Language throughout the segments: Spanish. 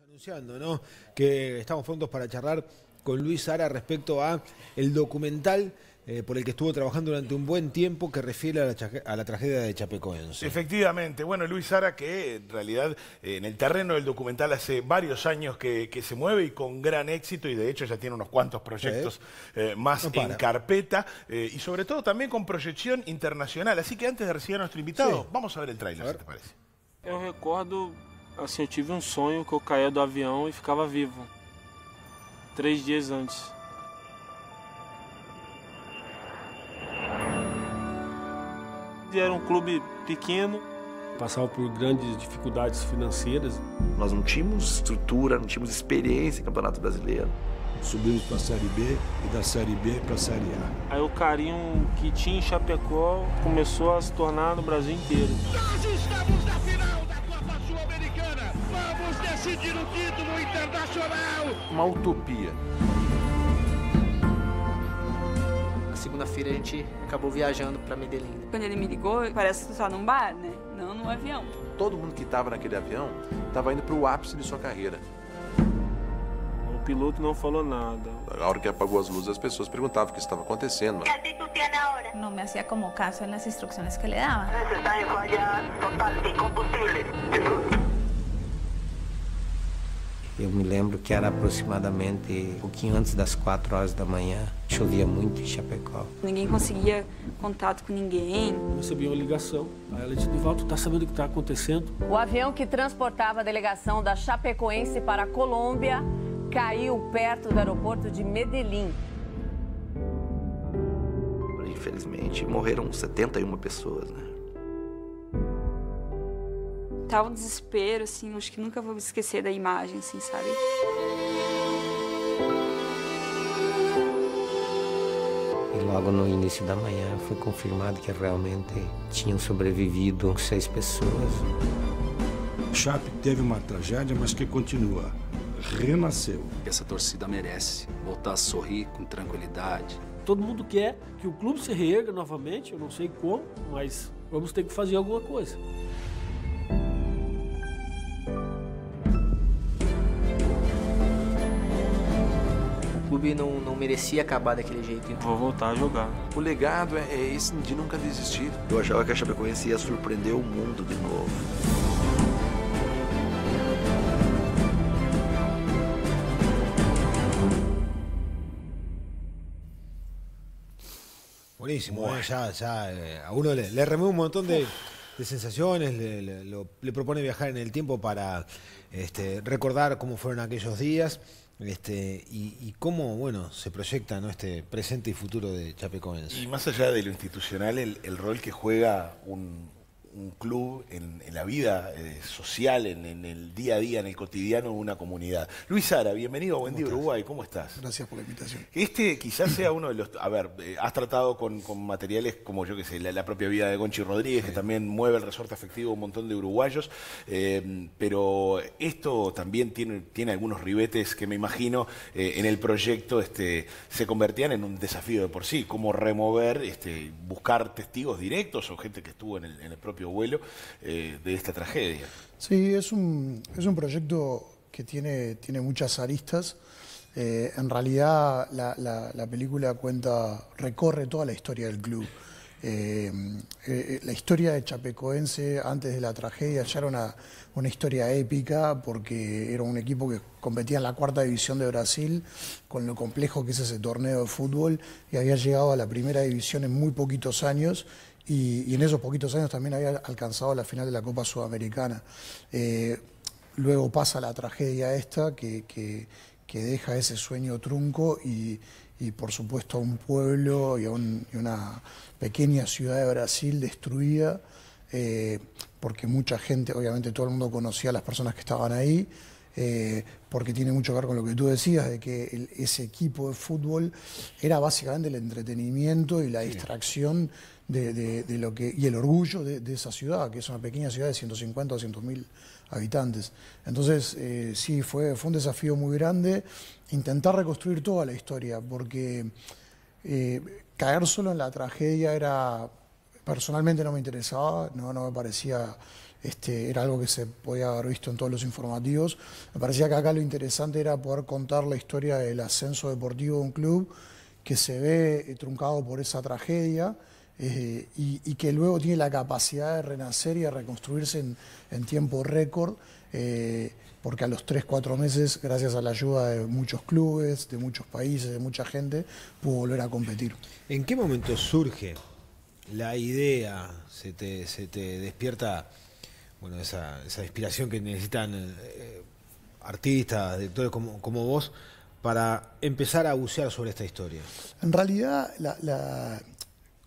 Anunciando, ¿no?, que estamos prontos para charlar con Luis Sara respecto a el documental por el que estuvo trabajando durante un buen tiempo, que refiere a la tragedia de Chapecoense. Efectivamente. Bueno, Luis Sara, que en realidad en el terreno del documental hace varios años que se mueve y con gran éxito, y de hecho ya tiene unos cuantos proyectos más en carpeta, y sobre todo también con proyección internacional. Así que antes de recibir a nuestro invitado, vamos a ver el tráiler, si te parece. Eu recordo, assim, eu tive sonho que eu caía do avião e ficava vivo 3 dias antes. Era clube pequeno, passava por grandes dificuldades financeiras. Nós não tínhamos estrutura, não tínhamos experiência em Campeonato Brasileiro. Subimos para a Série B e da Série B para a Série A. Aí o carinho que tinha em Chapecó começou a se tornar no Brasil inteiro. Nós estamos na final da Copa Sul-Americana. Vamos decidir o título internacional. Uma utopia. Na segunda-feira a gente acabou viajando para Medellín. Quando ele me ligou, parece que só num bar, né? Não num avião. Todo mundo que estava naquele avião estava indo para o ápice de sua carreira. O piloto não falou nada. Na hora que apagou as luzes, as pessoas perguntavam o que estava acontecendo. No me hacía como caso en las instrucciones que le daban. Eu me lembro que era aproximadamente um pouquinho antes das 4 horas da manhã. Chovia muito em Chapecó. Ninguém conseguia contato com ninguém. Eu recebi uma ligação. Aí ela disse: Divaldo, tu tá sabendo o que tá acontecendo? O avião que transportava a delegação da Chapecoense para a Colômbia caiu perto do aeroporto de Medellín. Infelizmente, morreram 71 pessoas, né? Tava um desespero, assim, acho que nunca vou me esquecer da imagem, assim, sabe? E logo no início da manhã foi confirmado que realmente tinham sobrevivido 6 pessoas. Chape teve uma tragédia, mas que continua. Renasceu. Essa torcida merece voltar a sorrir com tranquilidade. Todo mundo quer que o clube se reerga novamente, eu não sei como, mas vamos ter que fazer alguma coisa. O clube não merecia acabar daquele jeito. Vou voltar a jogar. O legado é esse de nunca desistir. Eu achava que a Chapecoense ia surpreender o mundo de novo. Buenísimo, ya a uno le remueve un montón de sensaciones, le propone viajar en el tiempo para recordar cómo fueron aquellos días y cómo, bueno, se proyecta, ¿no?, este presente y futuro de Chapecoense. Y más allá de lo institucional, el rol que juega un club en la vida social, en el día a día, en el cotidiano de una comunidad. Luis Sara, bienvenido a Buen Día Uruguay, ¿cómo estás? Gracias por la invitación. Quizás sea uno de los... A ver, has tratado con materiales como, yo qué sé, la propia vida de Gonchi Rodríguez, que también mueve el resorte afectivo de un montón de uruguayos, pero esto también tiene algunos ribetes que me imagino en el proyecto se convertían en un desafío de por sí, cómo remover, buscar testigos directos o gente que estuvo en el propio vuelo de esta tragedia. Sí, es un proyecto que tiene muchas aristas. En realidad la película recorre toda la historia del club. La historia de Chapecoense antes de la tragedia ya era una historia épica, porque era un equipo que competía en la 4ª división de Brasil, con lo complejo que es ese torneo de fútbol, y había llegado a la 1ª división en muy poquitos años. Y en esos poquitos años también había alcanzado la final de la Copa Sudamericana. Luego pasa la tragedia esta que deja ese sueño trunco y por supuesto a un pueblo y una pequeña ciudad de Brasil destruida, porque mucha gente, obviamente todo el mundo conocía a las personas que estaban ahí, porque tiene mucho que ver con lo que tú decías, de que ese equipo de fútbol era básicamente el entretenimiento y la distracción de lo que, y el orgullo de esa ciudad, que es una pequeña ciudad de 150 o 200.000 habitantes. Entonces, sí, fue un desafío muy grande intentar reconstruir toda la historia, porque caer solo en la tragedia personalmente no me interesaba, no me parecía era algo que se podía haber visto en todos los informativos. Me parecía que acá lo interesante era poder contar la historia del ascenso deportivo de un club que se ve truncado por esa tragedia y que luego tiene la capacidad de renacer y de reconstruirse en tiempo récord, porque a los 3-4 meses, gracias a la ayuda de muchos clubes, de muchos países, de mucha gente, pudo volver a competir. ¿En qué momento surge la idea, se te despierta esa inspiración que necesitan artistas, directores como vos, para empezar a bucear sobre esta historia? En realidad,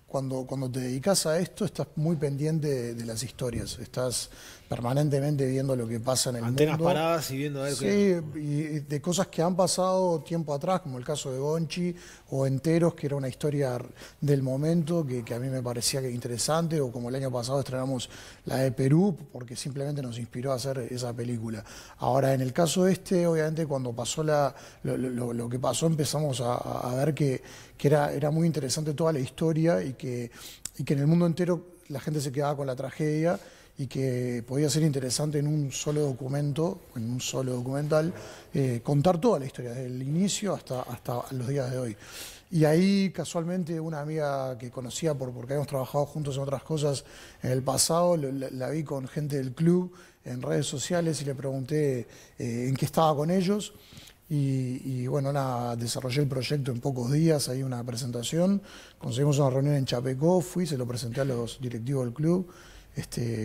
cuando te dedicas a esto, estás muy pendiente de las historias, estás permanentemente viendo lo que pasa en el mundo. Antenas paradas y viendo a ver qué... y de cosas que han pasado tiempo atrás, como el caso de Gonchi, o Enteros, que era una historia del momento que a mí me parecía que interesante, o como el año pasado estrenamos la de Perú, porque simplemente nos inspiró a hacer esa película. Ahora, en el caso obviamente, cuando pasó lo que pasó, empezamos a ver que era muy interesante toda la historia y que en el mundo entero la gente se quedaba con la tragedia y que podía ser interesante en un solo documento, en un solo documental, contar toda la historia, desde el inicio hasta los días de hoy. Y ahí, casualmente, una amiga que conocía porque habíamos trabajado juntos en otras cosas en el pasado, la vi con gente del club en redes sociales y le pregunté en qué estaba con ellos. Y bueno, desarrollé el proyecto en pocos días, ahí una presentación, conseguimos una reunión en Chapecó, se lo presenté a los directivos del club,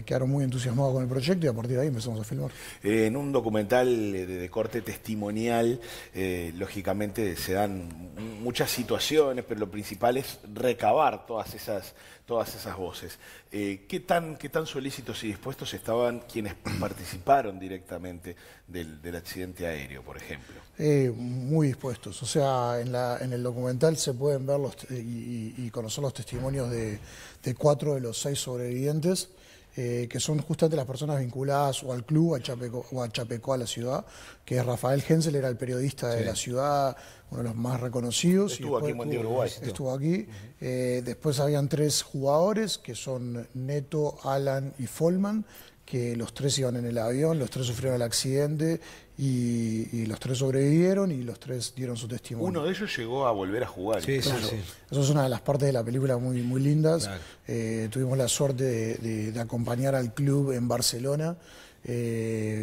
quedaron muy entusiasmados con el proyecto y a partir de ahí empezamos a filmar. En un documental de corte testimonial, lógicamente se dan muchas situaciones, pero lo principal es recabar todas esas voces. ¿Qué tan solícitos y dispuestos estaban quienes participaron directamente del accidente aéreo, por ejemplo? Muy dispuestos. O sea, en el documental se pueden ver y conocer los testimonios de 4 de los 6 sobrevivientes, que son justamente las personas vinculadas o al club o a Chapecó, a la ciudad, que es Rafael Hensel, era el periodista de la ciudad, uno de los más reconocidos. Estuvo aquí en Montevideo, Uruguay. Estuvo aquí. Después habían 3 jugadores, que son Neto, Alan y Folman, que los 3 iban en el avión, los 3 sufrieron el accidente y los 3 sobrevivieron y los 3 dieron su testimonio. Uno de ellos llegó a volver a jugar. Sí. Eso es una de las partes de la película muy, muy lindas. Claro. Tuvimos la suerte de acompañar al club en Barcelona.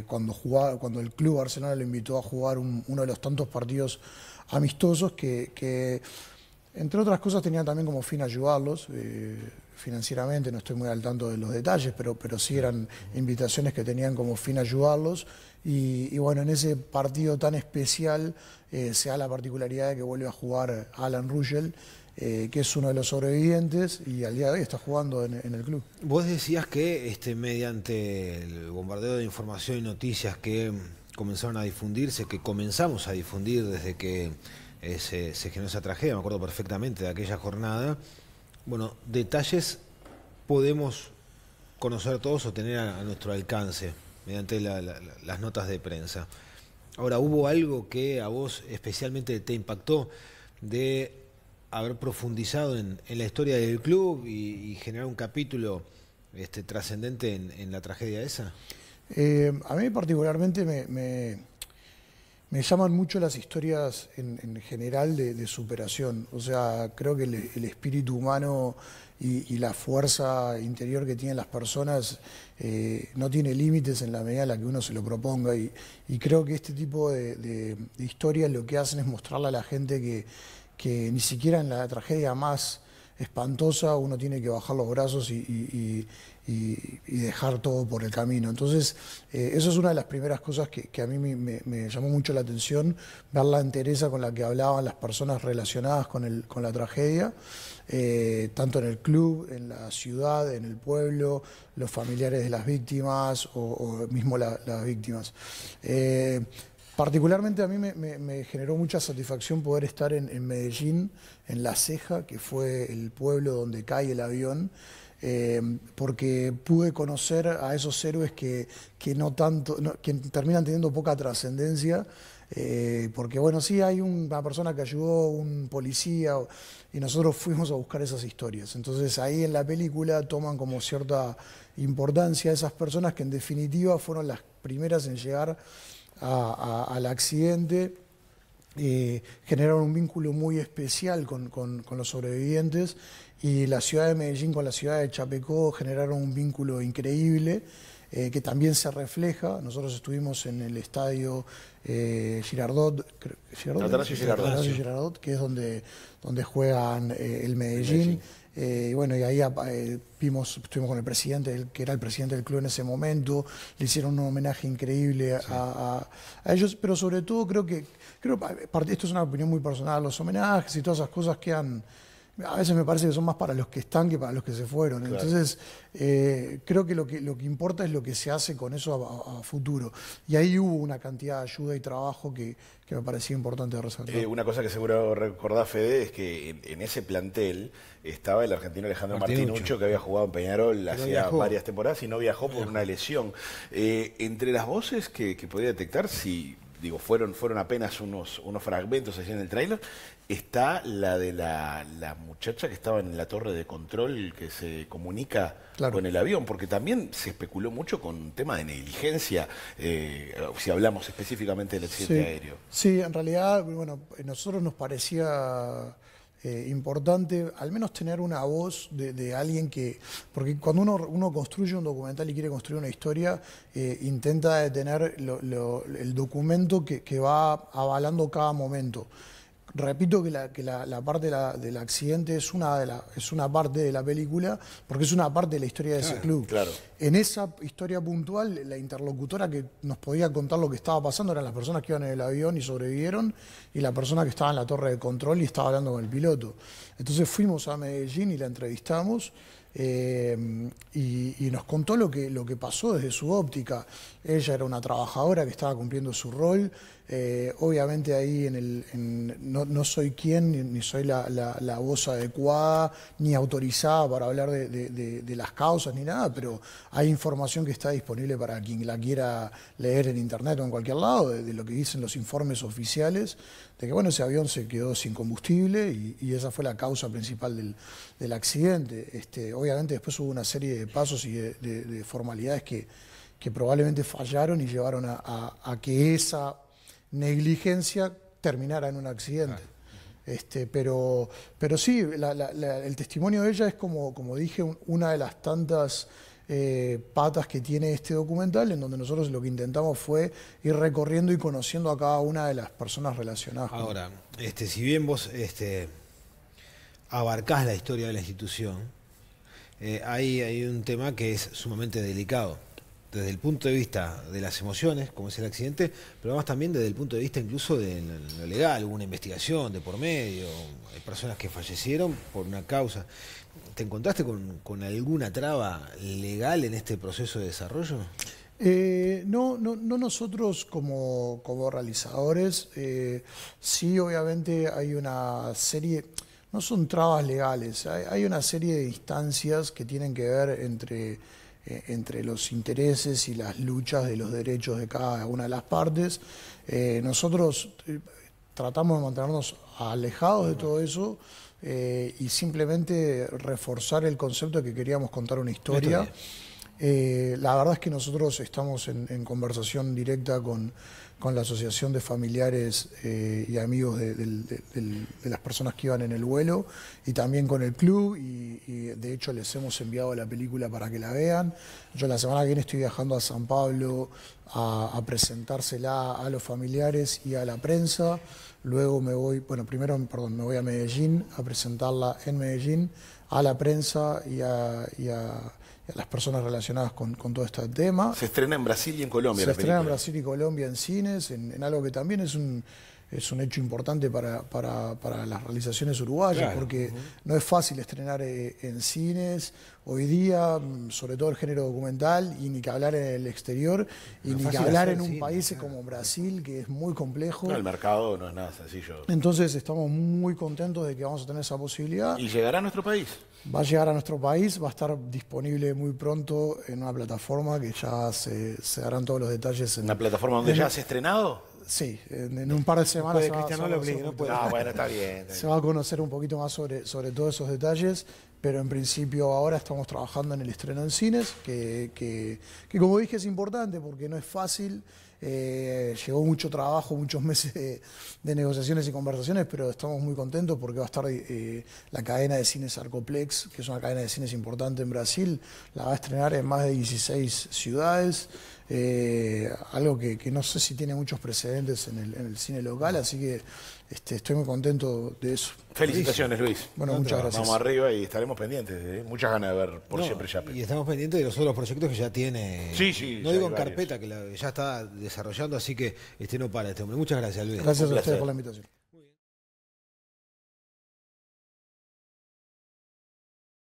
Cuando el club Barcelona lo invitó a jugar uno de los tantos partidos amistosos que entre otras cosas tenían también como fin ayudarlos financieramente, no estoy muy al tanto de los detalles, pero sí eran invitaciones que tenían como fin ayudarlos y bueno, en ese partido tan especial se da la particularidad de que vuelve a jugar Alan Ruschel, que es uno de los sobrevivientes y al día de hoy está jugando en el club. Vos decías que mediante el bombardeo de información y noticias que comenzaron a difundirse, que comenzamos a difundir desde que se generó esa tragedia, me acuerdo perfectamente de aquella jornada, bueno, detalles podemos conocer todos o tener a nuestro alcance mediante las notas de prensa. Ahora, ¿hubo algo que a vos especialmente te impactó de haber profundizado en la historia del club y generar un capítulo trascendente en la tragedia esa? A mí particularmente me llaman mucho las historias en general de superación. O sea, creo que el espíritu humano y la fuerza interior que tienen las personas no tiene límites en la medida en la que uno se lo proponga. Y creo que este tipo de historias lo que hacen es mostrarle a la gente que ni siquiera en la tragedia más espantosa uno tiene que bajar los brazos y dejar todo por el camino. Entonces, eso es una de las primeras cosas que a mí me llamó mucho la atención, ver la entereza con la que hablaban las personas relacionadas con la tragedia, tanto en el club, en la ciudad, en el pueblo, los familiares de las víctimas o mismo las víctimas. Particularmente a mí me generó mucha satisfacción poder estar en Medellín, en La Ceja, que fue el pueblo donde cae el avión, porque pude conocer a esos héroes que terminan teniendo poca trascendencia. Porque bueno, sí hay una persona que ayudó, un policía, y nosotros fuimos a buscar esas historias. Entonces ahí en la película toman como cierta importancia esas personas que en definitiva fueron las primeras en llegar al accidente. Generaron un vínculo muy especial con los sobrevivientes, y la ciudad de Medellín con la ciudad de Chapecó generaron un vínculo increíble. Que también se refleja. Nosotros estuvimos en el estadio Girardot, que es donde juegan el Medellín. Y bueno, y ahí estuvimos con el presidente, que era el presidente del club en ese momento. Le hicieron un homenaje increíble a ellos, pero sobre todo creo esto es una opinión muy personal, los homenajes y todas esas cosas a veces me parece que son más para los que están que para los que se fueron. Claro. Entonces, creo que lo que importa es lo que se hace con eso a futuro. Y ahí hubo una cantidad de ayuda y trabajo que me parecía importante resaltar. Una cosa que seguro recordás, Fede, es que en ese plantel estaba el argentino Alejandro Martinuccio, que había jugado en Peñarol hacía varias temporadas y no viajó por una lesión. Entre las voces que podía detectar, fueron apenas unos fragmentos allí en el tráiler, está la de la muchacha que estaba en la torre de control que se comunica con el avión, porque también se especuló mucho con tema de negligencia, si hablamos específicamente del accidente aéreo. Sí, en realidad, bueno, a nosotros nos parecía importante al menos tener una voz de alguien porque cuando uno construye un documental y quiere construir una historia, intenta tener el documento que va avalando cada momento. Repito que la parte del accidente es una parte de la película, porque es una parte de la historia de ese club. Claro. En esa historia puntual, la interlocutora que nos podía contar lo que estaba pasando eran las personas que iban en el avión y sobrevivieron, y la persona que estaba en la torre de control y estaba hablando con el piloto. Entonces fuimos a Medellín y la entrevistamos. Y nos contó lo que pasó desde su óptica. Ella era una trabajadora que estaba cumpliendo su rol. Obviamente ahí no soy quien, ni soy la voz adecuada, ni autorizada para hablar de las causas, ni nada, pero hay información que está disponible para quien la quiera leer en internet o en cualquier lado, de lo que dicen los informes oficiales, de que bueno, ese avión se quedó sin combustible y esa fue la causa principal del accidente. Obviamente después hubo una serie de pasos y de formalidades que probablemente fallaron y llevaron a que esa negligencia terminara en un accidente. Pero sí, el testimonio de ella es, como dije, una de las tantas patas que tiene este documental, en donde nosotros lo que intentamos fue ir recorriendo y conociendo a cada una de las personas relacionadas. Ahora, si bien vos abarcás la historia de la institución, hay un tema que es sumamente delicado, desde el punto de vista de las emociones, como es el accidente, pero además también desde el punto de vista incluso de lo legal, hubo una investigación de por medio, hay personas que fallecieron por una causa. ¿Te encontraste con alguna traba legal en este proceso de desarrollo? No nosotros como realizadores. Sí, obviamente hay una serie, no son trabas legales, hay una serie de instancias que tienen que ver entre los intereses y las luchas de los derechos de cada una de las partes. Nosotros tratamos de mantenernos alejados de todo eso y simplemente reforzar el concepto de que queríamos contar una historia. La verdad es que nosotros estamos en conversación directa con la Asociación de Familiares y Amigos de las personas que iban en el vuelo, y también con el club, y de hecho les hemos enviado la película para que la vean. Yo la semana que viene estoy viajando a San Pablo a presentársela a los familiares y a la prensa. Luego me voy a Medellín a presentarla en Medellín a la prensa y a las personas relacionadas con todo este tema. Se estrena en Brasil y en Colombia. Se estrena en Brasil y Colombia en cines, en algo que también es es un hecho importante para las realizaciones uruguayas, Claro. porque no es fácil estrenar en cines hoy día, sobre todo el género documental, y ni que hablar en el exterior, y No es ni que fácil hablar hacer en un cine, país como Brasil, que es muy complejo. No, el mercado no es nada sencillo. Entonces estamos muy contentos de que vamos a tener esa posibilidad. ¿Y llegará a nuestro país? Va a llegar a nuestro país, va a estar disponible muy pronto en una plataforma que ya se darán todos los detalles. ¿Una plataforma donde ya se ha estrenado? Sí, en un par de semanas puede, Cristian, no lo obligue, no puede. Ah, bueno, está bien. se va a conocer un poquito más sobre todos esos detalles, pero en principio ahora estamos trabajando en el estreno en cines, que como dije es importante porque no es fácil. Llevó mucho trabajo, muchos meses de negociaciones y conversaciones, pero estamos muy contentos porque va a estar la cadena de cines Arcoplex, que es una cadena de cines importante en Brasil, la va a estrenar en más de 16 ciudades, algo que no sé si tiene muchos precedentes en el cine local, así que estoy muy contento de eso. Felicitaciones, Luis. Bueno, muchas gracias. Vamos arriba y estaremos pendientes. Muchas ganas de ver por siempre Chape. Y estamos pendientes de los otros proyectos que ya tiene. Sí, no ya digo hay en varios. carpeta, que ya está desarrollando, así que no para este hombre. Muchas gracias, Luis. Gracias Un a ustedes placer. por la invitación.